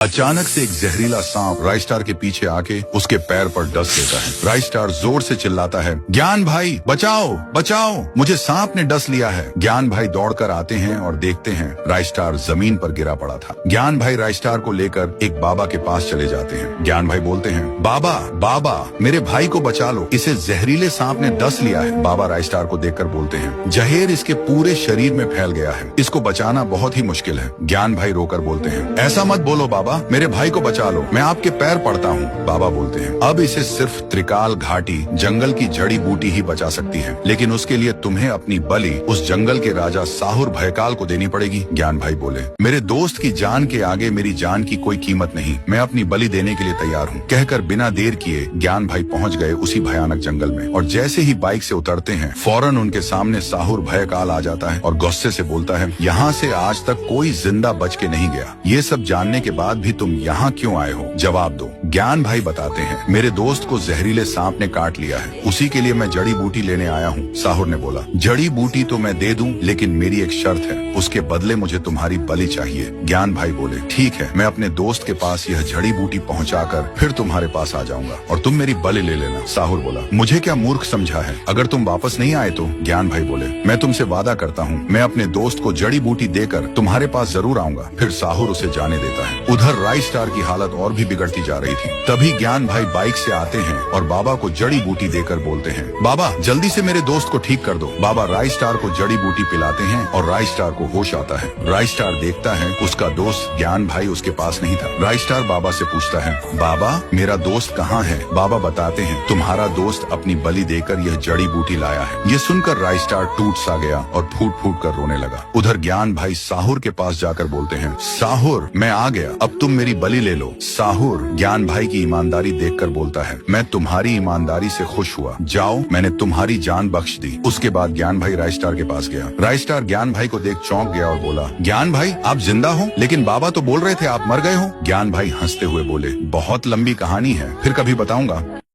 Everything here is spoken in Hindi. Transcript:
अचानक से एक जहरीला सांप राइस्टार के पीछे आके उसके पैर पर डस लेता है। राइस्टार जोर से चिल्लाता है, ज्ञान भाई बचाओ बचाओ, मुझे सांप ने डस लिया है। ज्ञान भाई दौड़कर आते हैं और देखते हैं राइस्टार जमीन पर गिरा पड़ा था। ज्ञान भाई राइस्टार को लेकर एक बाबा के पास चले जाते हैं। ज्ञान भाई बोलते हैं, बाबा बाबा मेरे भाई को बचा लो, इसे जहरीले सांप ने डस लिया है। बाबा राइस्टार को देखकर बोलते हैं, जहर इसके पूरे शरीर में फैल गया है, इसको बचाना बहुत ही मुश्किल है। ज्ञान भाई रोकर बोलते हैं, ऐसा मत बोलो बाबा, मेरे भाई को बचा लो, मैं आपके पैर पड़ता हूँ। बाबा बोलते हैं, अब इसे सिर्फ त्रिकाल घाटी जंगल की जड़ी बूटी ही बचा सकती है, लेकिन उसके लिए तुम्हें अपनी बलि उस जंगल के राजा साहुर भयकाल को देनी पड़ेगी। ज्ञान भाई बोले, मेरे दोस्त की जान के आगे मेरी जान की कोई कीमत नहीं, मैं अपनी बलि देने के लिए तैयार हूँ। कहकर बिना देर किए ज्ञान भाई पहुँच गए उसी भयानक जंगल में, और जैसे ही बाइक से उतरते हैं फौरन उनके सामने साहुर भयकाल आ जाता है और गुस्से से बोलता है, यहाँ से आज तक कोई जिंदा बच के नहीं गया, ये सब जानने के बाद भी तुम यहाँ क्यों आए हो, जवाब दो। ज्ञान भाई बताते हैं, मेरे दोस्त को जहरीले सांप ने काट लिया है, उसी के लिए मैं जड़ी बूटी लेने आया हूँ। साहुर ने बोला, जड़ी बूटी तो मैं दे दूं, लेकिन मेरी एक शर्त है, उसके बदले मुझे तुम्हारी बलि चाहिए। ज्ञान भाई बोले, ठीक है, मैं अपने दोस्त के पास यह जड़ी बूटी पहुँचाकर फिर तुम्हारे पास आ जाऊंगा और तुम मेरी बलि ले लेना। साहुर बोला, मुझे क्या मूर्ख समझा है, अगर तुम वापस नहीं आए तो? ज्ञान भाई बोले, मैं तुमसे वादा करता हूँ, मैं अपने दोस्त को जड़ी बूटी देकर तुम्हारे पास जरूर आऊंगा। फिर साहुर उसे जाने देता है। उधर राइस्टार की हालत और भी बिगड़ती जा रही थी। तभी ज्ञान भाई बाइक से आते हैं और बाबा को जड़ी बूटी देकर बोलते हैं, बाबा जल्दी से मेरे दोस्त को ठीक कर दो। बाबा राइस्टार को जड़ी बूटी पिलाते हैं और राइस्टार को होश आता है। राइस्टार देखता है उसका दोस्त ज्ञान भाई उसके पास नहीं था। राइस्टार बाबा से पूछता है, बाबा मेरा दोस्त कहाँ है? बाबा बताते हैं, तुम्हारा दोस्त अपनी बलि देकर यह जड़ी बूटी लाया है। ये सुनकर राइस्टार टूट सा गया और फूट फूट कर रोने लगा। उधर ज्ञान भाई साहुर के पास जाकर बोलते हैं, साहुर मैं आ गया, अब तुम मेरी बलि ले लो। साहुर ज्ञान भाई की ईमानदारी देखकर बोलता है, मैं तुम्हारी ईमानदारी से खुश हुआ, जाओ मैंने तुम्हारी जान बख्श दी। उसके बाद ज्ञान भाई राइस्टार के पास गया। राइस्टार ज्ञान भाई को देख चौंक गया और बोला, ज्ञान भाई आप जिंदा हो, लेकिन बाबा तो बोल रहे थे आप मर गए हो। ज्ञान भाई हंसते हुए बोले, बहुत लंबी कहानी है, फिर कभी बताऊंगा।